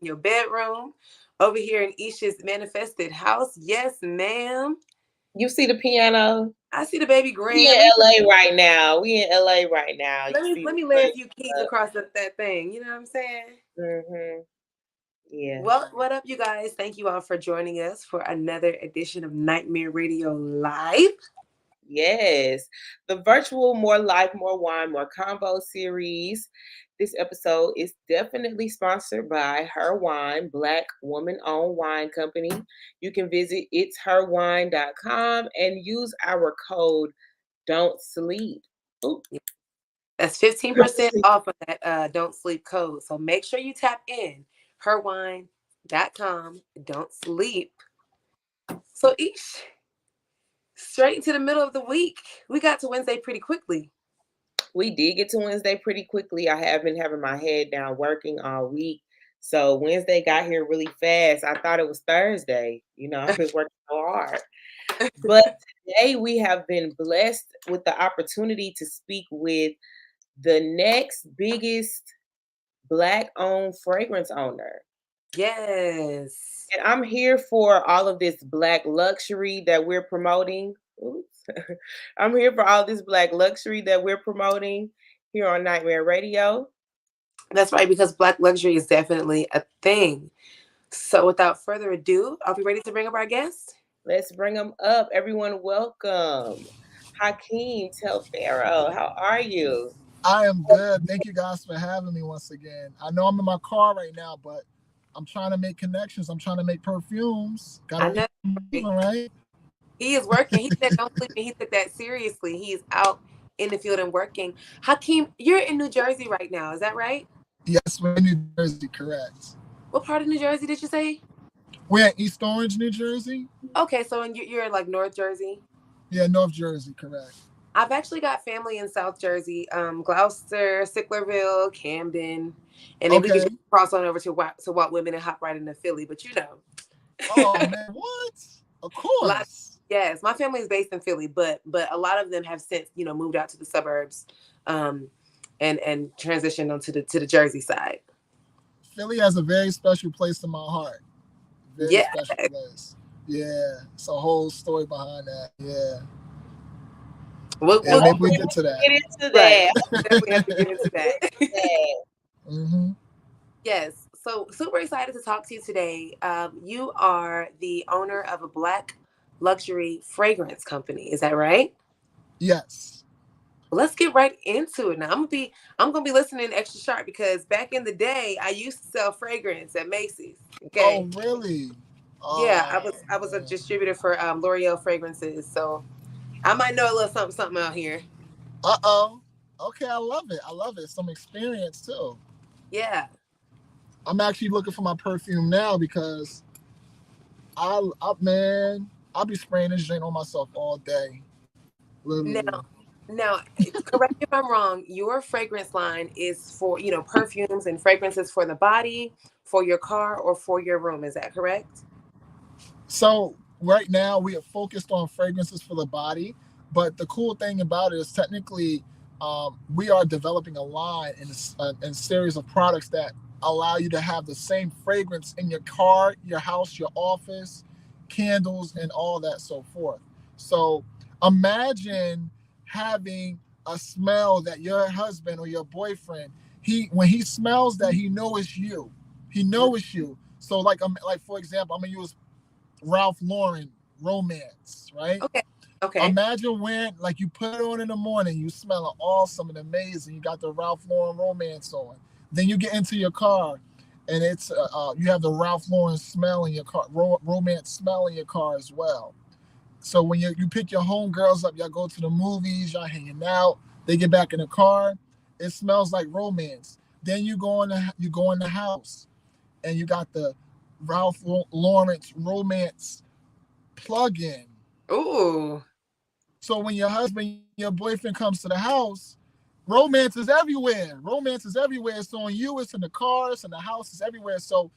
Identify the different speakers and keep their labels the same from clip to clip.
Speaker 1: your bedroom, over here in Isha's manifested house. Yes, ma'am.
Speaker 2: You see the piano?
Speaker 1: I see the baby
Speaker 2: We
Speaker 1: grand.
Speaker 2: in LA right now. We in LA right now. You see
Speaker 1: Let
Speaker 2: the
Speaker 1: me lay a
Speaker 2: place.
Speaker 1: few keys across that thing. You know what I'm saying?
Speaker 2: Mm-hmm. Yeah.
Speaker 1: Well, what up, you guys? Thank you all for joining us for another edition of Nightmare Radio Live.
Speaker 2: Yes. The virtual More Life, More Wine, More Convo series. This episode is definitely sponsored by Her Wine, Black woman-owned wine company. You can visit itsherwine.com and use our code Don't Sleep. Ooh.
Speaker 1: That's 15% off of that Don't Sleep code. So make sure you tap in herwine.com. Don't sleep. So each straight into the middle of the week. We got to Wednesday pretty quickly.
Speaker 2: We did get to Wednesday pretty quickly. I have been having my head down working all week. So Wednesday got here really fast. I thought it was Thursday. I've been working so hard. But today we have been blessed with the opportunity to speak with the next biggest Black-owned fragrance owner.
Speaker 1: Yes.
Speaker 2: And I'm here for all of this Black luxury that we're promoting. Oops. I'm here for all this Black luxury that we're promoting here on Nightmare Radio.
Speaker 1: That's right, because Black luxury is definitely a thing. So without further ado, are we ready to bring up our guest?
Speaker 2: Let's bring them up. Everyone, welcome. Hakim Taliaferro, how are you?
Speaker 3: I am good. Thank you guys for having me once again. I know I'm in my car right now, but I'm trying to make connections. I'm trying to make perfumes.
Speaker 1: I
Speaker 3: Gotta
Speaker 1: know.
Speaker 3: keep moving, right?
Speaker 1: He is working. He said don't sleep, and he took that seriously. He's out in the field and working. Hakim, you're in New Jersey right now. Is that right?
Speaker 3: Yes, we're in New Jersey, correct.
Speaker 1: What part of New Jersey did you say?
Speaker 3: We're in East Orange, New Jersey.
Speaker 1: Okay, so you're in like North Jersey.
Speaker 3: Yeah, North Jersey, correct.
Speaker 1: I've actually got family in South Jersey, Gloucester, Sicklerville, Camden, and then we could
Speaker 3: Okay.
Speaker 1: just cross on over to Walt Women and hop right into Philly. But
Speaker 3: Oh man, what? Of
Speaker 1: a lot.
Speaker 3: course.
Speaker 1: Yes, my family is based in Philly, but a lot of them have since moved out to the suburbs, and transitioned onto the Jersey side.
Speaker 3: Philly has a very special place in my heart. Very
Speaker 1: Yeah.
Speaker 3: special place. Yeah, it's a whole story behind that. Yeah. Yeah,
Speaker 1: We'll
Speaker 3: maybe we get to
Speaker 2: Get
Speaker 3: that.
Speaker 2: into
Speaker 1: right.
Speaker 2: that.
Speaker 1: Definitely have to get into that.
Speaker 3: Mm-hmm.
Speaker 1: Yes. So super excited to talk to you today. You are the owner of a Black luxury fragrance company. Is that right?
Speaker 3: Yes.
Speaker 1: Well, let's get right into it now. I'm gonna be listening extra sharp because back in the day I used to sell fragrance at Macy's.
Speaker 3: Oh,
Speaker 1: Okay.
Speaker 3: really?
Speaker 1: Yeah,
Speaker 3: Oh,
Speaker 1: I was a
Speaker 3: man.
Speaker 1: distributor for L'Oreal fragrances, so I might know a little something out here.
Speaker 3: Uh-oh. Okay, I love it. I love it. Some experience too.
Speaker 1: Yeah.
Speaker 3: I'm actually looking for my perfume now because man, I'll be spraying this joint on myself all day. Literally.
Speaker 1: Now, now, correct me if I'm wrong. Your fragrance line is for perfumes and fragrances for the body, for your car, or for your room. Is that correct?
Speaker 3: So right now we are focused on fragrances for the body, but the cool thing about it is technically we are developing a line and series of products that allow you to have the same fragrance in your car, your house, your office, candles, and all that so forth. So imagine having a smell that your husband or your boyfriend, when he smells that, he know it's you. He know it's you. So like for example, I'm gonna use Ralph Lauren romance, right?
Speaker 1: Okay. Okay.
Speaker 3: Imagine when, like, you put it on in the morning, you smelling awesome and amazing. You got the Ralph Lauren romance on. Then you get into your car, and it's you have the Ralph Lauren smell in your car, romance smell in your car as well. So when you pick your homegirls up, y'all go to the movies, y'all hanging out. They get back in the car, it smells like romance. Then you go in the house, and you got the Ralph Lawrence romance plug-in.
Speaker 1: Ooh.
Speaker 3: So when your husband, your boyfriend comes to the house, romance is everywhere. Romance is everywhere. It's on you. It's in the car. It's in the house. It's everywhere. So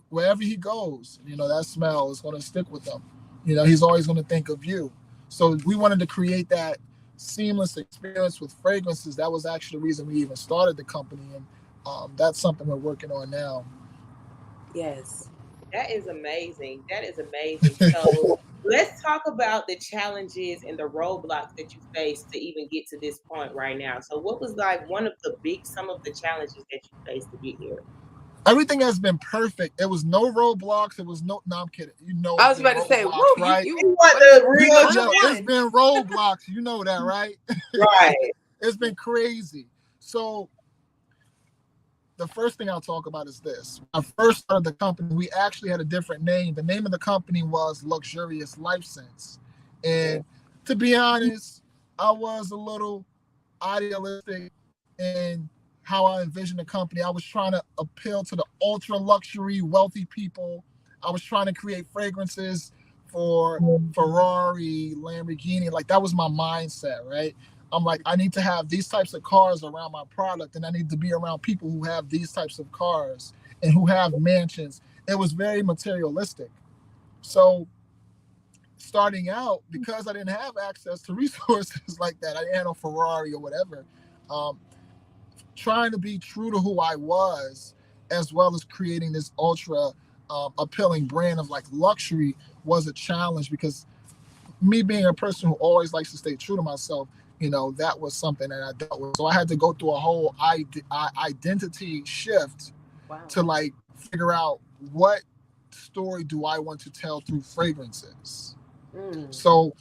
Speaker 3: wherever he goes, that smell is going to stick with him. He's always going to think of you. So we wanted to create that seamless experience with fragrances. That was actually the reason we even started the company, and that's something we're working on now.
Speaker 1: Yes.
Speaker 2: That is amazing. That is amazing. So let's talk about the challenges and the roadblocks that you faced to even get to this point right now. So what was like some of the challenges that you faced to get here?
Speaker 3: Everything has been perfect. It was no roadblocks. It was no. No, I'm kidding. You know,
Speaker 1: I
Speaker 3: it's
Speaker 1: was
Speaker 3: been
Speaker 1: about to say, woo,
Speaker 3: roadblocks, right?
Speaker 1: you
Speaker 2: You want
Speaker 1: one
Speaker 2: the
Speaker 3: You
Speaker 2: real
Speaker 3: know,
Speaker 1: one of
Speaker 3: yo, it's
Speaker 1: one.
Speaker 3: been roadblocks. You know that, right?
Speaker 2: right.
Speaker 3: It's been crazy. So the first thing I'll talk about is this. When I first started the company, we actually had a different name. The name of the company was Luxurious Life Sense. And to be honest, I was a little idealistic in how I envisioned the company. I was trying to appeal to the ultra luxury wealthy people. I was trying to create fragrances for Ferrari, Lamborghini. Like that was my mindset, right? I'm like, I need to have these types of cars around my product, and I need to be around people who have these types of cars and who have mansions. It was very materialistic. So starting out, because I didn't have access to resources like that, I didn't have a Ferrari or whatever. Um, Trying to be true to who I was, as well as creating this ultra appealing brand of like luxury, was a challenge because me being a person who always likes to stay true to myself, that was something that I dealt with. So I had to go through a whole identity shift
Speaker 1: Wow.
Speaker 3: to like figure out what story do I want to tell through fragrances.
Speaker 1: Mm.
Speaker 3: So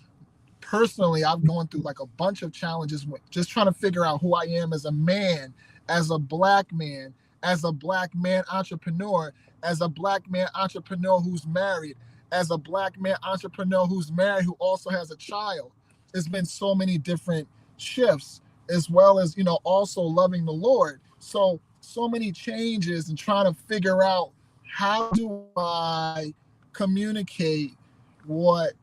Speaker 3: personally, I've gone through like a bunch of challenges with just trying to figure out who I am as a man, as a black man, as a black man entrepreneur, as a black man entrepreneur who's married, as a black man entrepreneur who's married who also has a child. It's been so many different shifts, as well as, also loving the Lord. So many changes and trying to figure out how do I communicate what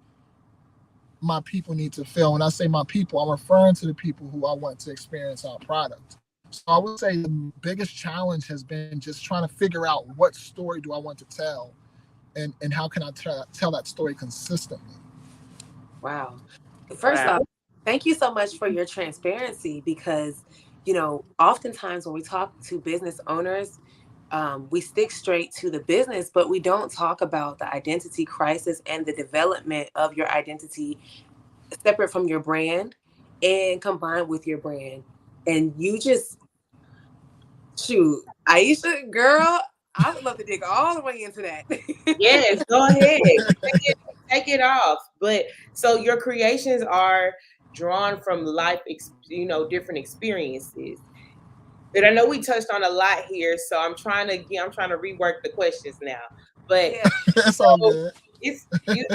Speaker 3: my people need to feel. When I say my people, I'm referring to the people who I want to experience our product. So I would say the biggest challenge has been just trying to figure out what story do I want to tell, and how can I tell that story consistently.
Speaker 1: Wow. First
Speaker 2: Wow.
Speaker 1: off, thank you so much for your transparency because, oftentimes when we talk to business owners, we stick straight to the business, but we don't talk about the identity crisis and the development of your identity separate from your brand and combined with your brand. And you just, shoot, Aisha, girl, I would love to dig all the way into that.
Speaker 2: Yes, go ahead. Take it off. But so your creations are drawn from different experiences. But I know we touched on a lot here, so I'm trying to rework the questions now. But
Speaker 1: Yeah.
Speaker 3: It's all
Speaker 2: so
Speaker 3: good.
Speaker 2: it's you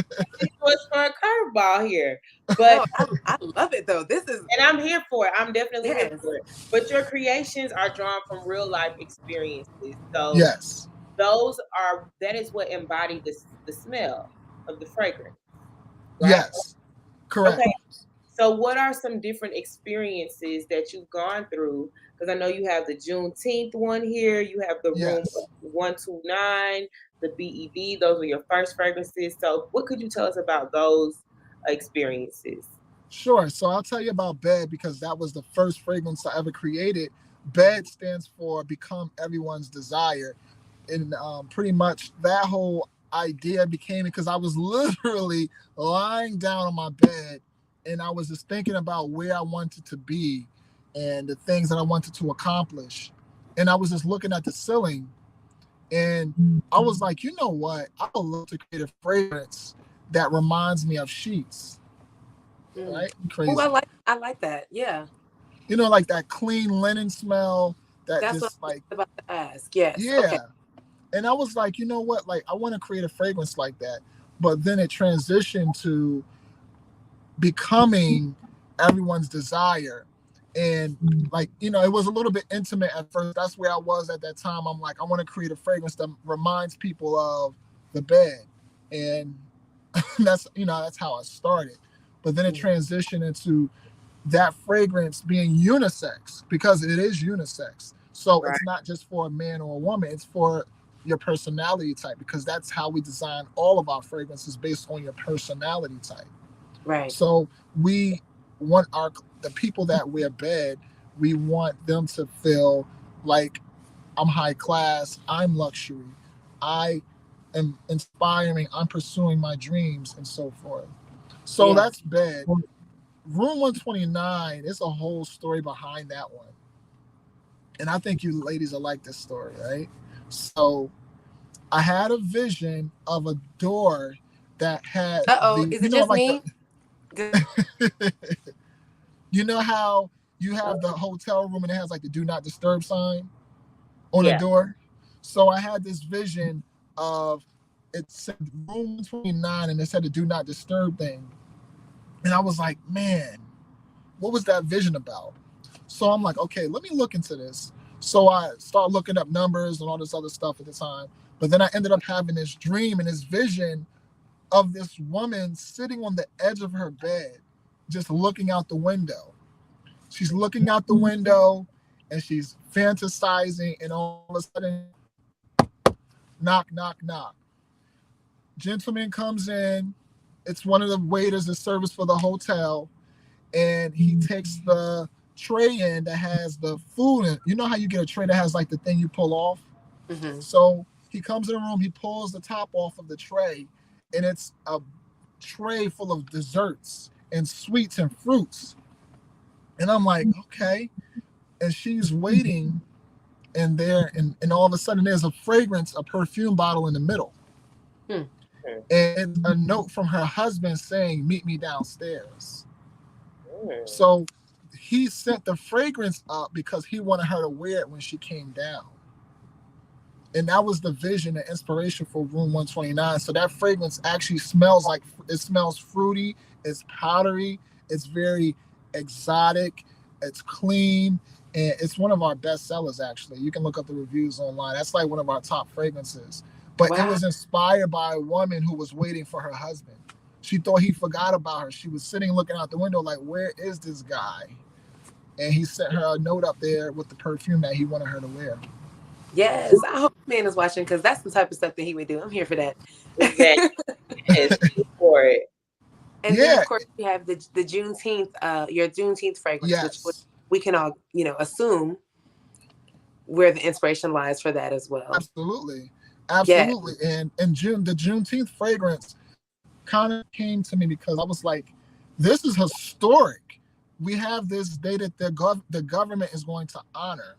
Speaker 2: was for a curveball here. But
Speaker 1: No, I love it though. This is,
Speaker 2: and I'm here for it. I'm definitely here
Speaker 1: yes.
Speaker 2: for it. But your creations are drawn from real life experiences. So
Speaker 3: Yes.
Speaker 2: that is what embody the smell of the fragrance, right?
Speaker 3: Yes. Correct.
Speaker 2: Okay. So what are some different experiences that you've gone through? Because I know you have the Juneteenth one here, you have the room
Speaker 3: Yes.
Speaker 2: 129, the BED, those were your first fragrances. So what could you tell us about those experiences?
Speaker 3: Sure. So I'll tell you about Bed because that was the first fragrance I ever created. Bed stands for Become Everyone's Desire. And pretty much that whole idea became because I was literally lying down on my bed and I was just thinking about where I wanted to be and the things that I wanted to accomplish. And I was just looking at the ceiling and I was like, you know what? I would love to create a fragrance that reminds me of sheets.
Speaker 1: Mm.
Speaker 3: Right?
Speaker 1: Oh,
Speaker 3: Crazy.
Speaker 1: I like that. Yeah.
Speaker 3: Like that clean linen smell that
Speaker 1: That's what
Speaker 3: just
Speaker 1: I was
Speaker 3: like,
Speaker 1: about to ask. Yes. Okay.
Speaker 3: yeah. And I was like, you know what? Like, I want to create a fragrance like that. But then it transitioned to becoming everyone's desire. And like, it was a little bit intimate at first. That's where I was at that time. I'm like, I want to create a fragrance that reminds people of the bed. And that's how I started. But then it
Speaker 1: Mm.
Speaker 3: transitioned into that fragrance being unisex because it is unisex. So
Speaker 2: Right.
Speaker 3: it's not just for a man or a woman, it's for your personality type because that's how we design all of our fragrances based on your personality type.
Speaker 1: Right.
Speaker 3: So we want the people that wear Bed, we want them to feel like I'm high class, I'm luxury. I am inspiring, I'm pursuing my dreams, and so forth. So
Speaker 1: Yeah.
Speaker 3: that's bed. Room 129 is a whole story behind that one. And I think you ladies will like this story, right? So I had a vision of a door that had
Speaker 1: Uh-oh,
Speaker 3: the,
Speaker 1: is it just me? Good.
Speaker 3: you know how you have the hotel room and it has like the do not disturb sign on the
Speaker 2: Yeah.
Speaker 3: door? So I had this vision of, it said room 129 and it said the do not disturb thing. And I was like, man, what was that vision about? So I'm like, okay, let me look into this. So I start looking up numbers and all this other stuff at the time. But then I ended up having this dream and this vision of this woman sitting on the edge of her bed, just looking out the window. She's looking out the window and she's fantasizing, and all of a sudden, knock, knock, knock. Gentleman comes in. It's one of the waiters that service for the hotel, and he takes the tray in that has the food in. You know how you get a tray that has like the thing you pull off?
Speaker 1: Mm-hmm.
Speaker 3: So he comes in the room, he pulls the top off of the tray, and it's a tray full of desserts and sweets and fruits. And I'm like, okay. And she's waiting, and and all of a sudden there's a fragrance, a perfume bottle in the middle.
Speaker 1: Hmm.
Speaker 3: And a note from her husband saying, meet me downstairs.
Speaker 2: Mm.
Speaker 3: So he sent the fragrance up because he wanted her to wear it when she came down. And that was the vision and inspiration for room 129. So that fragrance actually smells like, it smells fruity, it's powdery, it's very exotic, it's clean, and it's one of our best sellers. Actually, you can look up the reviews online. That's like one of our top fragrances. But it
Speaker 1: Wow.
Speaker 3: was inspired by a woman who was waiting for her husband. She thought he forgot about her. She was sitting looking out the window like, where is this guy? And he sent her a note up there with the perfume that he wanted her to wear.
Speaker 1: Yes, I hope man is watching, because that's the type of stuff that he would do. I'm here for that.
Speaker 2: Exactly. Yes, for it.
Speaker 1: And then
Speaker 3: Yeah.
Speaker 1: of course you have the Juneteenth, your Juneteenth fragrance, which
Speaker 3: Yes.
Speaker 1: we can all, assume where the inspiration lies for that as well.
Speaker 3: Absolutely.
Speaker 1: Yeah.
Speaker 3: Absolutely. And June, the Juneteenth fragrance kind of came to me because I was like, this is historic. We have this day that the government is going to honor.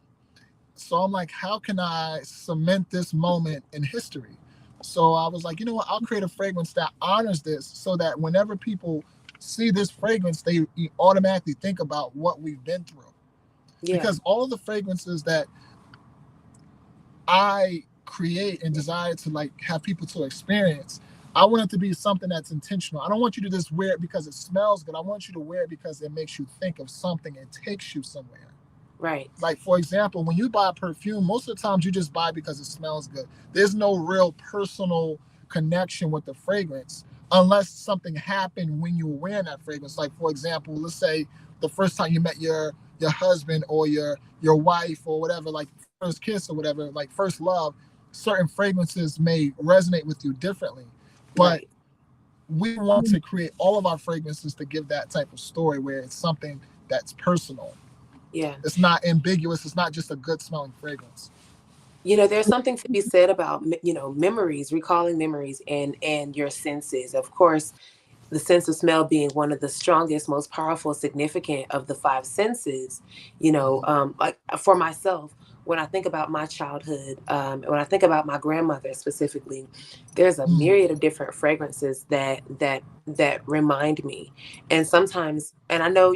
Speaker 3: So I'm like, how can I cement this moment in history? So I was like, you know what? I'll create a fragrance that honors this so that whenever people see this fragrance, they automatically think about what we've been through.
Speaker 1: Yeah.
Speaker 3: Because all of the fragrances that I create and desire to like have people to experience, I want it to be something that's intentional. I don't want you to just wear it because it smells good. I want you to wear it because it makes you think of something and takes you somewhere.
Speaker 1: Right.
Speaker 3: Like, for example, when you buy perfume, most of the times you just buy because it smells good. There's no real personal connection with the fragrance unless something happened when you were wearing that fragrance. Like, for example, let's say the first time you met your husband or your wife or whatever, like first kiss or whatever, like first love, certain fragrances may resonate with you differently. But
Speaker 1: Right.
Speaker 3: we want to create all of our fragrances to give that type of story where it's something that's personal.
Speaker 1: Yeah.
Speaker 3: It's not ambiguous. It's not just a good smelling fragrance.
Speaker 1: There's something to be said about, memories, recalling memories, and your senses. Of course, the sense of smell being one of the strongest, most powerful, significant of the five senses. Like for myself, when I think about my childhood, when I think about my grandmother specifically, there's a
Speaker 3: Mm.
Speaker 1: myriad of different fragrances that remind me. And sometimes, and I know,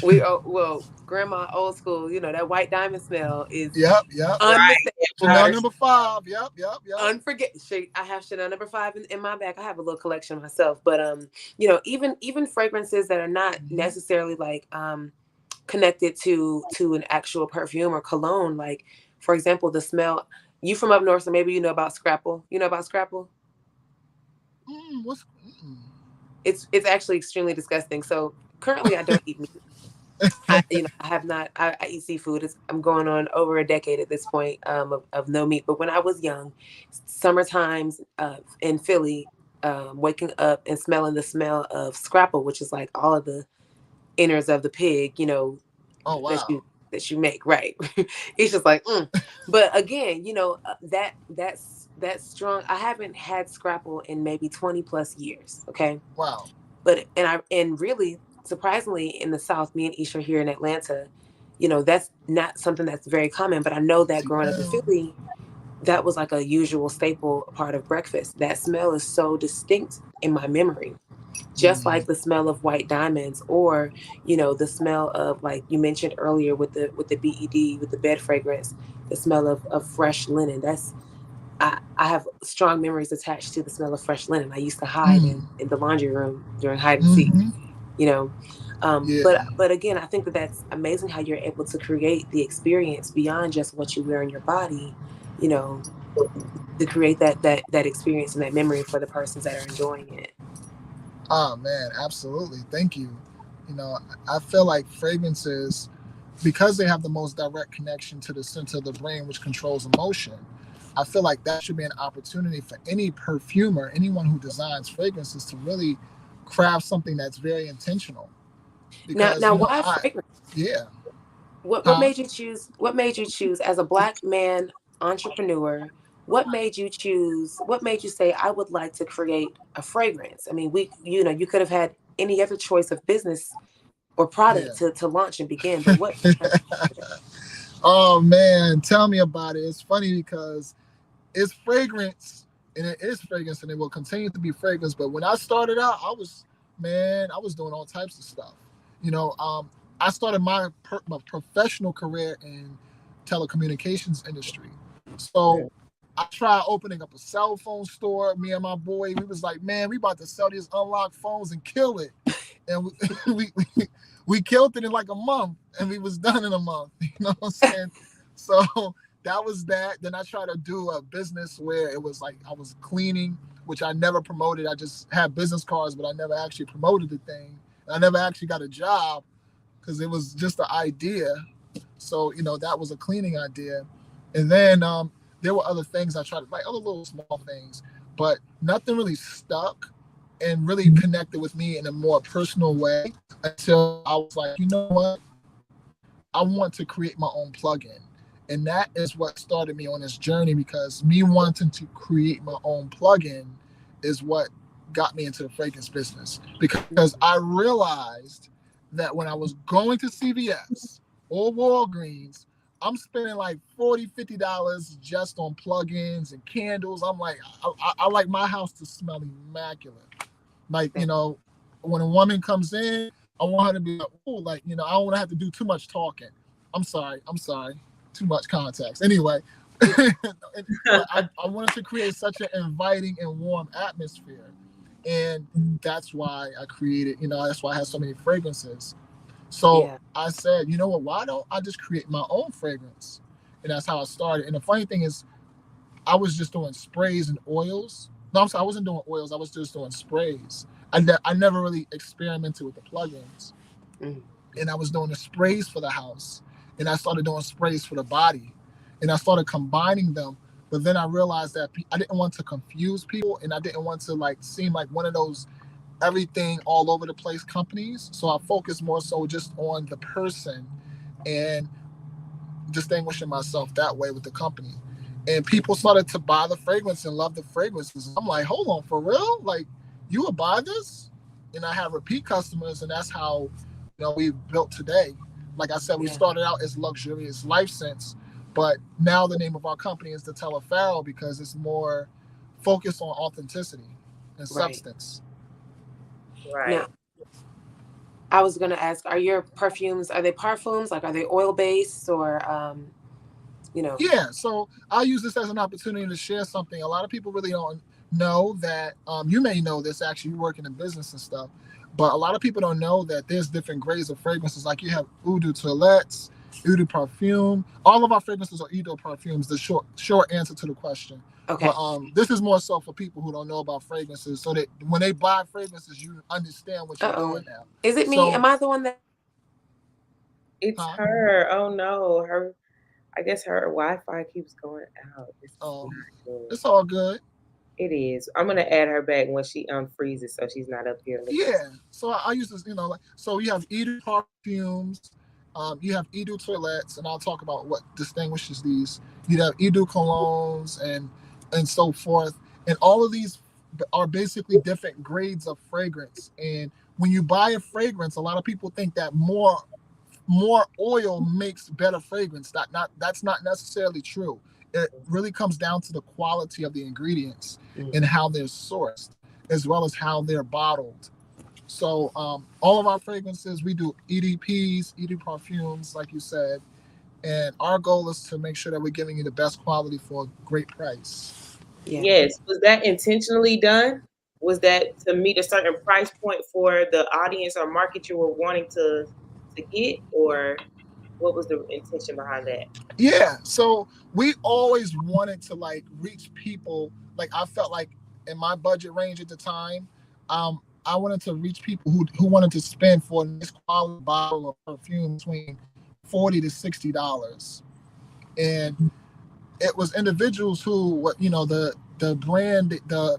Speaker 1: well, grandma old school, that white diamond smell is
Speaker 3: Yep, yep.
Speaker 2: Right.
Speaker 3: Chanel
Speaker 1: unmistakable.
Speaker 3: number 5. Yep, yep, yep.
Speaker 1: I have Chanel number 5 in my bag. I have a little collection myself, but even fragrances that are not
Speaker 3: Mhm.
Speaker 1: necessarily like connected to an actual perfume or cologne. Like, for example, the smell. You from up north, so maybe you know about Scrapple. You know about Scrapple?
Speaker 3: What's
Speaker 1: It's actually extremely disgusting. So currently, I don't eat meat. I have not. I eat seafood. I'm going on over a decade at this point, of no meat. But when I was young, summer times in Philly, waking up and smelling the smell of scrapple, which is like all of the innards of the pig,
Speaker 3: Oh
Speaker 1: that you
Speaker 3: wow.
Speaker 1: that you make, right? It's just like, but again, that's strong. I haven't had Scrapple in maybe 20 plus years. Okay.
Speaker 3: Wow.
Speaker 1: And really surprisingly in the South, me and Ish are here in Atlanta, that's not something that's very common, but I know that
Speaker 3: See
Speaker 1: growing up in
Speaker 3: now.
Speaker 1: Philly, that was like a usual staple part of breakfast. That smell is so distinct in my memory, just like the smell of white diamonds, or the smell of, like you mentioned earlier, with the bed, with the bed fragrance, the smell of fresh linen. I have strong memories attached to the smell of fresh linen. I used to hide
Speaker 3: Mm.
Speaker 1: in the laundry room during hide and seek,
Speaker 3: Mm-hmm.
Speaker 1: you know.
Speaker 3: Yeah.
Speaker 1: But again, I think that that's amazing how you're able to create the experience beyond just what you wear on your body, you know, to create that experience and that memory for the persons that are enjoying it.
Speaker 3: Oh man, absolutely. Thank you. You know, I feel like fragrances, because they have the most direct connection to the center of the brain, which controls emotion. I feel like that should be an opportunity for any perfumer, anyone who designs fragrances, to really craft something that's very intentional.
Speaker 1: Now,
Speaker 3: Because
Speaker 1: now, why fragrance?
Speaker 3: yeah,
Speaker 1: What
Speaker 3: huh?
Speaker 1: made you choose? What made you choose as a Black man entrepreneur? What made you choose? What made you say, I would like to create a fragrance? I mean, you could have had any other choice of business or
Speaker 3: Yeah.
Speaker 1: product to launch and begin, but what?
Speaker 3: Oh man, tell me about it. It's funny because it's fragrance, and it is fragrance, and it will continue to be fragrance. But when I started out, I was doing all types of stuff. You know, I started my professional career in telecommunications industry. So I tried opening up a cell phone store. Me and my boy, we was like, man, we about to sell these unlocked phones and kill it. And we killed it in like a month, and we was done in a month. You know what I'm saying? So that was that. Then I tried to do a business where it was like I was cleaning, which I never promoted. I just had business cards, but I never actually promoted the thing. And I never actually got a job because it was just an idea. So that was a cleaning idea. And then there were other things I tried, like other little small things, but nothing really stuck and really connected with me in a more personal way until I was like, you know what? I want to create my own plugin. And that is what started me on this journey, because me wanting to create my own plugin is what got me into the fragrance business. Because I realized that when I was going to CVS or Walgreens, I'm spending like $40, $50 just on plugins and candles. I'm like, I like my house to smell immaculate. Like, when a woman comes in, I want her to be like, oh, like, I don't want to have to do too much talking. I'm sorry. Too much context. Anyway, but I wanted to create such an inviting and warm atmosphere. And that's why I created, that's why I have so many fragrances. So
Speaker 1: Yeah,
Speaker 3: I said, you know what, why don't I just create my own fragrance? And that's how I started. And the funny thing is, I was just doing sprays and oils. No, I'm sorry, I wasn't doing oils. I was just doing sprays. I never really experimented with the plugins.
Speaker 1: mm,
Speaker 3: And I was doing the sprays for the house. And I started doing sprays for the body. And I started combining them. But then I realized that I didn't want to confuse people, and I didn't want to like seem like one of those everything all over the place companies. So I focused more so just on the person and distinguishing myself that way with the company. And people started to buy the fragrance and love the fragrances. I'm like, hold on, for real? Like, you would buy this? And I have repeat customers, and that's how we've built today. Like I said, we
Speaker 1: yeah,
Speaker 3: started out as Luxurious Life Sense, but now the name of our company is the Taliaferro because it's more focused on authenticity and
Speaker 1: right.
Speaker 3: substance.
Speaker 2: Right.
Speaker 1: Now, I was gonna ask, are your perfumes, are they parfums? Like, are they oil based, or you know?
Speaker 3: Yeah, so I'll use this as an opportunity to share something. A lot of people really don't know that. You may know this, actually, you work in the business and stuff, but a lot of people don't know that there's different grades of fragrances. Like you have Eau de Toilette, Eau de Parfum. All of our fragrances are Eau de Parfums. The short answer to the question. But
Speaker 1: Okay.
Speaker 3: this is more so for people who don't know about fragrances, so that when they buy fragrances, you understand what you're
Speaker 1: Uh-oh.
Speaker 3: doing now.
Speaker 1: Is it me?
Speaker 3: So,
Speaker 1: Am I the one that?
Speaker 2: It's
Speaker 3: huh?
Speaker 2: her. Oh no. I guess her Wi-Fi keeps going out. This is
Speaker 3: Um,
Speaker 2: not good.
Speaker 3: it's all good.
Speaker 2: It is. I'm gonna add her back when she unfreezes so she's not up here looking.
Speaker 3: Yeah. So I use this, like, so we have Eau de Parfums, You have Edu toilettes, and I'll talk about what distinguishes these. You have Edu colognes and so forth, and all of these are basically different grades of fragrance. And when you buy a fragrance, a lot of people think that more oil makes better fragrance. That's not necessarily true. It really comes down to the quality of the ingredients and how they're sourced, as well as how they're bottled. So all of our fragrances, we do EDPs, ED perfumes, like you said, and our goal is to make sure that we're giving you the best quality for a great price.
Speaker 1: Yeah.
Speaker 2: Yes. Was that intentionally done? Was that to meet a certain price point for the audience or market you were wanting to get, or what was the intention behind that?
Speaker 3: Yeah, so we always wanted to like reach people. Like I felt like in my budget range at the time, I wanted to reach people who wanted to spend for a nice quality bottle of perfume between $40 to $60, and it was individuals who, what the brand, the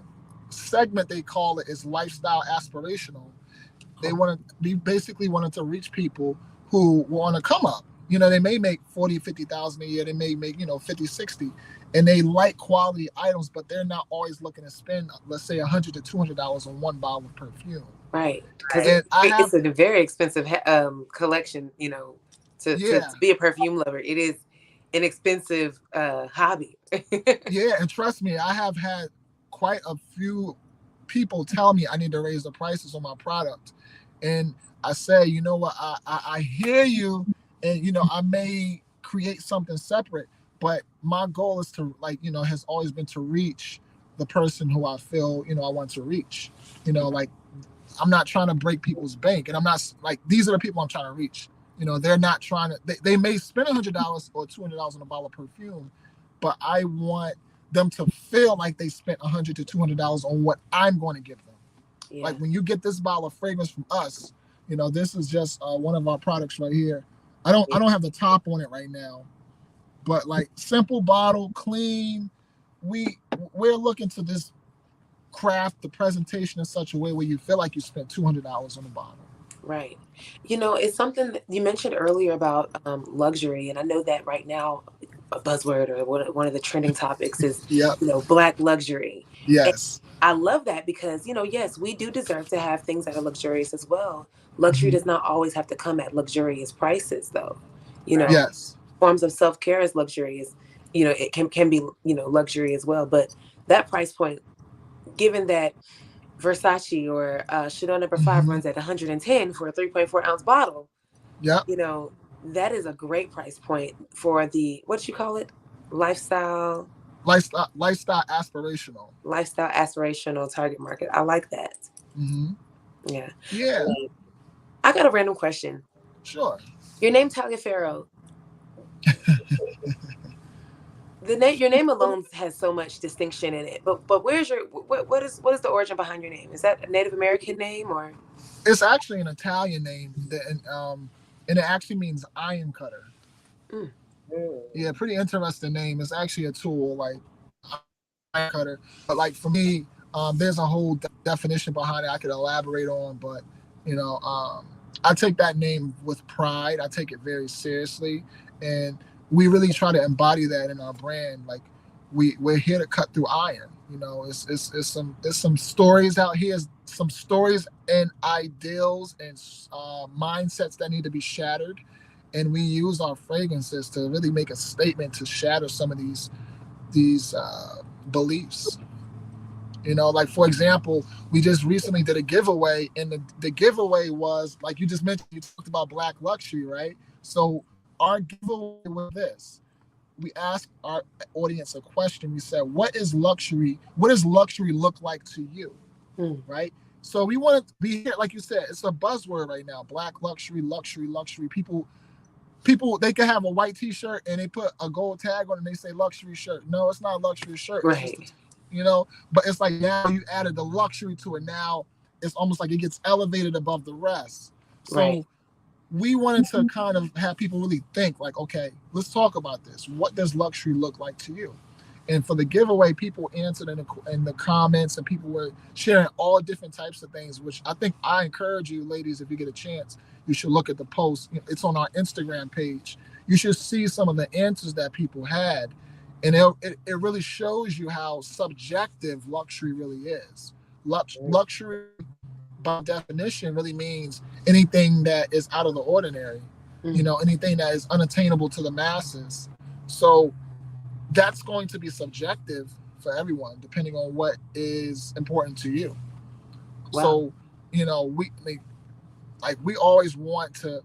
Speaker 3: segment they call it is lifestyle aspirational. We basically wanted to reach people who want to come up. They may make 40, 50,000 a year. They may make, 50, 60, and they like quality items, but they're not always looking to spend, let's say, $100 to $200 on one bottle of perfume.
Speaker 1: Right. Because
Speaker 3: And
Speaker 1: it's a very expensive collection, to
Speaker 3: yeah,
Speaker 1: be a perfume lover. It is an expensive hobby.
Speaker 3: yeah, and trust me, I have had quite a few people tell me I need to raise the prices on my product, and I say, you know what, I hear you, and I may create something separate, but my goal is to has always been to reach the person who I feel I want to reach. Like I'm not trying to break people's bank, and I'm not like these are the people I'm trying to reach. They're not trying to. They may spend $100 or $200 on a bottle of perfume, but I want them to feel like they spent $100 to $200 on what I'm going to give them. Yeah. Like when you get this bottle of fragrance from us, this is just one of our products right here. I don't have the top on it right now, but like simple bottle, clean. We're looking to this craft the presentation in such a way where you feel like you spent $200 on a bottle.
Speaker 1: Right. It's something that you mentioned earlier about luxury, and I know that right now a buzzword or one of the trending topics is
Speaker 3: yep.
Speaker 1: Black luxury.
Speaker 3: Yes.
Speaker 1: And I love that because yes, we do deserve to have things that are luxurious as well. Luxury does not always have to come at luxurious prices, though.
Speaker 3: Yes.
Speaker 1: Forms of self-care is luxurious. It can be luxury as well, but that price point, given that Versace or Chanel No. 5 runs at 110 for a 3.4-ounce bottle.
Speaker 3: Yeah.
Speaker 1: That is a great price point for the, what you call it? Lifestyle
Speaker 3: aspirational.
Speaker 1: Lifestyle aspirational target market. I like that.
Speaker 3: Mm-hmm.
Speaker 1: Yeah.
Speaker 3: Yeah.
Speaker 1: I got a random question.
Speaker 3: Sure.
Speaker 1: Your name Taliaferro. Your name alone has so much distinction in it, but where's what is the origin behind your name? Is that a Native American name or?
Speaker 3: It's actually an Italian name, and it actually means iron cutter.
Speaker 1: Mm.
Speaker 3: Yeah, pretty interesting name. It's actually a tool like iron cutter, but like for me, there's a whole definition behind it I could elaborate on, but I take that name with pride. I take it very seriously, and we really try to embody that in our brand. Like we're here to cut through iron. It's some stories out here, some stories and ideals and mindsets that need to be shattered, and we use our fragrances to really make a statement to shatter some of these beliefs. Like for example, we just recently did a giveaway, and the giveaway was like you just mentioned. You talked about Black luxury, right? So our giveaway was this. We asked our audience a question. We said, what is luxury? What does luxury look like to you? Right? So we want to be here, like you said, it's a buzzword right now. Black luxury, luxury, luxury. People, they can have a white t-shirt and they put a gold tag on it and they say luxury shirt. No, it's not a luxury shirt.
Speaker 1: Right.
Speaker 3: It's but it's like now you added the luxury to it. Now it's almost like it gets elevated above the rest. So
Speaker 1: right.
Speaker 3: We wanted to kind of have people really think like, okay, let's talk about this. What does luxury look like to you? And for the giveaway, people answered in the comments, and people were sharing all different types of things, which I think I encourage you, ladies, if you get a chance, you should look at the post. It's on our Instagram page. You should see some of the answers that people had. And it really shows you how subjective luxury really is. Luxury, by definition, really means anything that is out of the ordinary, anything that is unattainable to the masses. So that's going to be subjective for everyone, depending on what is important to you.
Speaker 1: Wow.
Speaker 3: So, we always want to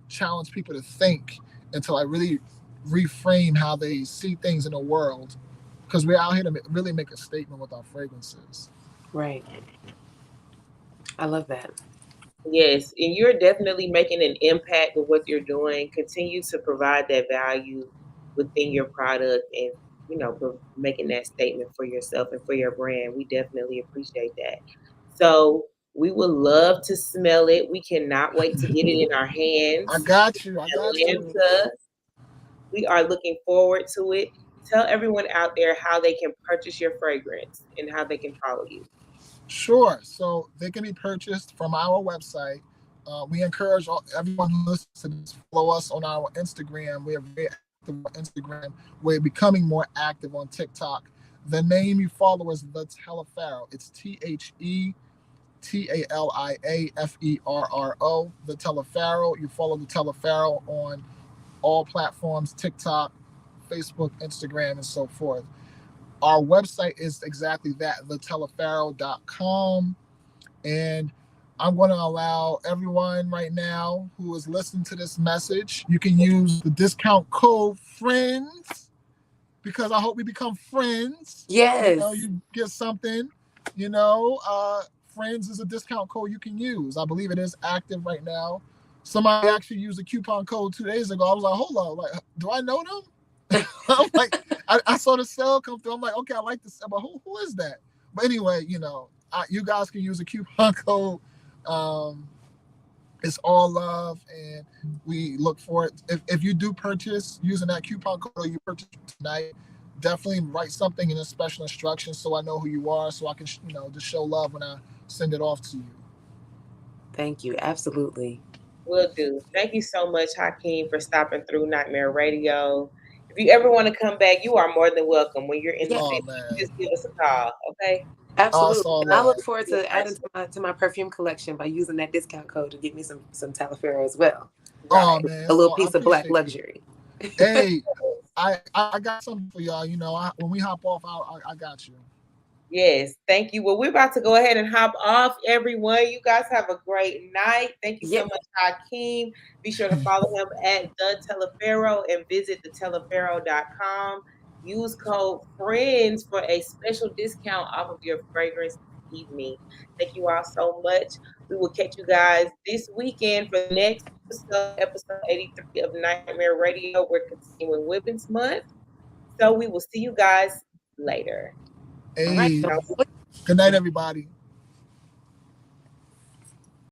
Speaker 3: challenge people to think and to like really reframe how they see things in the world, because we're out here to really make a statement with our fragrances.
Speaker 1: Right. I love that.
Speaker 2: Yes, and you're definitely making an impact with what you're doing. Continue to provide that value within your product, and making that statement for yourself and for your brand. We definitely appreciate that. So we would love to smell it. We cannot wait to get it in our
Speaker 3: I
Speaker 2: hands.
Speaker 3: got you. I got you.
Speaker 2: Atlanta, we are looking forward to it. Tell everyone out there how they can purchase your fragrance and how they can follow you.
Speaker 3: Sure. So they can be purchased from our website. We encourage everyone who listens to this, follow us on our Instagram. We are very active on Instagram. We're becoming more active on TikTok. The name you follow is The Taliaferro. It's TheTaliaferro. The Taliaferro. You follow The Taliaferro on all platforms: TikTok, Facebook, Instagram, and so forth. Our website is exactly that, thetaliaferro.com. And I'm going to allow everyone right now who is listening to this message, you can use the discount code FRIENDS, because I hope we become friends.
Speaker 1: Yes.
Speaker 3: You get something, FRIENDS is a discount code you can use. I believe it is active right now. Somebody actually used a coupon code 2 days ago. I was like, hold on, like, do I know them? I'm like, I saw the sale come through. I'm like, okay, I like this, but who is that? But anyway, you guys can use a coupon code. It's all love, and we look for it. If you do purchase using that coupon code, or you purchase tonight, definitely write something in a special instructions so I know who you are, so I can, just show love when I send it off to you.
Speaker 1: Thank you. Absolutely.
Speaker 2: Will do. Thank you so much, Hakim, for stopping through Nightmare Radio. If you ever want to come back, you are more than welcome. When you're in the city, just give us a call, okay?
Speaker 1: Absolutely. And I look forward to adding to my perfume collection by using that discount code to get me some Taliaferro as well.
Speaker 3: Oh man,
Speaker 1: a little piece of black luxury.
Speaker 3: Hey, I got something for y'all. When we hop off, I got you.
Speaker 2: Yes, thank you. Well, we're about to go ahead and hop off, everyone. You guys have a great night. Thank you so much, Hakim. Be sure to follow him at The Taliaferro and visit thetaliaferro.com. Use code FRIENDS for a special discount off of your fragrance this evening. Thank you all so much. We will catch you guys this weekend for the next episode 83 of Nightmare Radio. We're continuing Women's Month. So we will see you guys later.
Speaker 3: Hey, good night, everybody.